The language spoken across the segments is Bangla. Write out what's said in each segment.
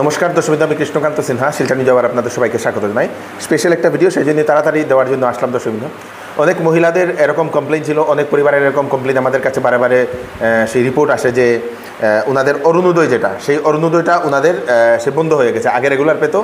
নমস্কার দর্শকবৃন্দ, আমি কৃষ্ণকান্ত সিনহা শিলচর নিউজ আওয়ার আপনাদের সবাইকে স্বাগত জানাই। স্পেশাল একটা ভিডিও, সেই জন্য তাড়াতাড়ি দেওয়ার জন্য আসলাম। দর্শকবৃন্দ, অনেক মহিলাদের এরকম কমপ্লেইন ছিল, অনেক পরিবারের এরকম কমপ্লেইন আমাদের কাছে বারে বারে সেই রিপোর্ট আসে যে ওনাদের অরুণোদয় যেটা, সেই অরুণোদয়টা ওনাদের সে বন্ধ হয়ে গেছে। আগে রেগুলার পেত,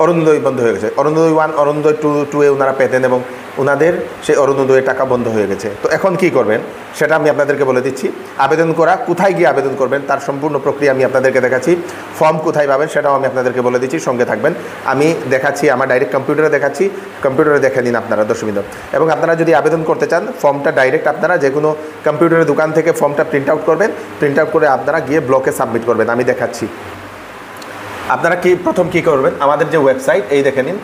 অরুণোদয় বন্ধ হয়ে গেছে। অরুণোদয় 1, অরুণোদয় 2 ওনারা পেতেন এবং ওনাদের সেই অরুণোদয়ের টাকা বন্ধ হয়ে গেছে। তো এখন কি করবেন সেটা আমি আপনাদেরকে বলে দিচ্ছি। আবেদন করা, কোথায় গিয়ে আবেদন করবেন তার সম্পূর্ণ প্রক্রিয়া আমি আপনাদেরকে দেখাচ্ছি। ফর্ম কোথায় পাবেন সেটাও আমি আপনাদেরকে বলে দিচ্ছি, সঙ্গে থাকবেন। আমি দেখাচ্ছি, আমার ডাইরেক্ট কম্পিউটারে দেখাচ্ছি, কম্পিউটারে দেখে নিন আপনারা দর্শকবৃন্দ। এবং আপনারা যদি আবেদন করতে চান, ফর্মটা ডাইরেক্ট আপনারা যে কোনো কম্পিউটারের দোকান থেকে ফর্মটা প্রিন্ট আউট করবেন। প্রিন্ট আউট করে আপনারা গিয়ে ব্লকে সাবমিট করবেন। আমি দেখাচ্ছি। আপনারা প্রথম কী করবেন, আমাদের যে ওয়েবসাইট এই দেখে নিন,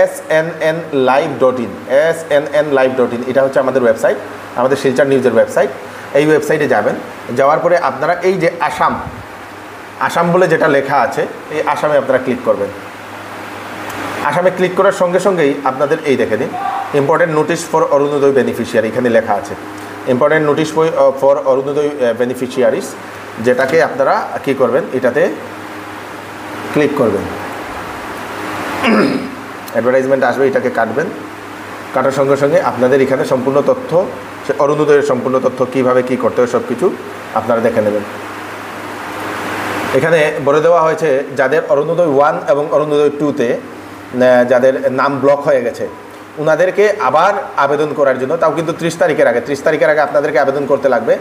snnlive.in, snnlive.in, এটা হচ্ছে আমাদের ওয়েবসাইট, আমাদের শিলচর নিউজের ওয়েবসাইট। এই ওয়েবসাইটে যাবেন, যাওয়ার পরে আপনারা এই যে আসাম বলে যেটা লেখা আছে, এই আসামে আপনারা ক্লিক করবেন। আসামে ক্লিক করার সঙ্গে সঙ্গেই আপনাদের এই দেখে নিন, important notice for Arunoday beneficiary, এখানে লেখা আছে important notice for Arunoday beneficiaries, যেটাকে আপনারা কী করবেন, এটাতে ক্লিক করবেন। অ্যাডভার্টাইজমেন্ট আসবে, এটাকে কাটবেন। কাটার সঙ্গে সঙ্গে আপনাদের এখানে সম্পূর্ণ তথ্য, সে অরুণোদয়ের সম্পূর্ণ তথ্য কীভাবে কী করতে হবে সব কিছু আপনারা দেখে নেবেন। এখানে বলে দেওয়া হয়েছে যাদের অরুণোদয় 1 এবং অরুণোদয় 2-তে যাদের নাম ব্লক হয়ে গেছে, ওনাদেরকে আবার আবেদন করার জন্য, তাও কিন্তু 30 তারিখের আগে আপনাদেরকে আবেদন করতে লাগবে।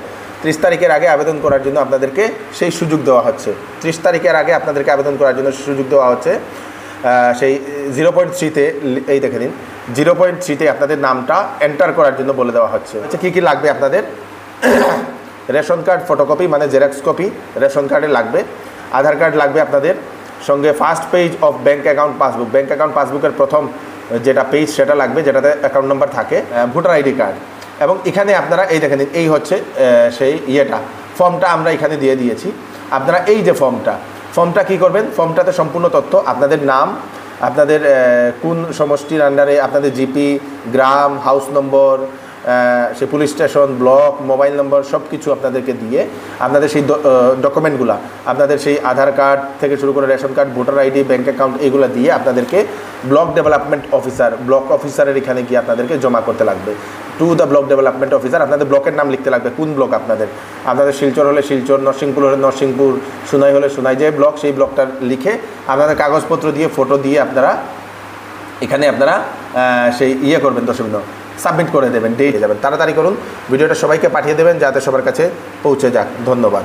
30 তারিখের আগে আবেদন করার জন্য আপনাদেরকে সেই সুযোগ দেওয়া হচ্ছে। 30 তারিখের আগে আপনাদেরকে আবেদন করার জন্য সুযোগ দেওয়া হচ্ছে। সেই 0.3-তে এই দেখে নিন, 0.3-তে আপনাদের নামটা এন্টার করার জন্য বলে দেওয়া হচ্ছে। আচ্ছা, কী কী লাগবে আপনাদের? রেশন কার্ড ফটোকপি, মানে জেরক্স কপি রেশন কার্ডে লাগবে। আধার কার্ড লাগবে আপনাদের সঙ্গে। First page of bank account passbook, bank account পাসবুকের প্রথম যেটা পেজ সেটা লাগবে, যেটাতে অ্যাকাউন্ট নাম্বার থাকে। Voter ID card. এবং এখানে আপনারা এই দেখে নিন, এই হচ্ছে সেই ফর্মটা আমরা এখানে দিয়ে দিয়েছি। আপনারা এই যে ফর্মটা কী করবেন, ফর্মটাতে সম্পূর্ণ তথ্য, আপনাদের নাম, আপনাদের কোন সমষ্টির আন্ডারে, আপনাদের জিপি, গ্রাম, হাউস নম্বর, সে police station, block, mobile number, সব কিছু আপনাদেরকে দিয়ে আপনাদের সেই ডকুমেন্টগুলো, আপনাদের সেই আধার কার্ড থেকে শুরু করে ration card, voter ID, bank account, এইগুলো দিয়ে আপনাদেরকে ব্লক ডেভেলপমেন্ট অফিসার, ব্লক অফিসারের এখানে গিয়ে আপনাদেরকে জমা করতে লাগবে। To the block development officer, আপনাদের ব্লকের নাম লিখতে লাগবে, কোন ব্লক আপনাদের শিলচর হলে শিলচর, নরসিংপুর হলে নরসিংপুর, সুনাই হলে সুনাই, যে ব্লক সেই ব্লকটা লিখে আপনাদের কাগজপত্র দিয়ে, ফটো দিয়ে আপনারা এখানে আপনারা সেই করবেন, দর্শকবৃন্দ, সাবমিট করে দেবেন, ডেটে যাবেন। তাড়াতাড়ি করুন, ভিডিওটা সবাইকে পাঠিয়ে দেবেন যাতে সবার কাছে পৌঁছে যাক। ধন্যবাদ।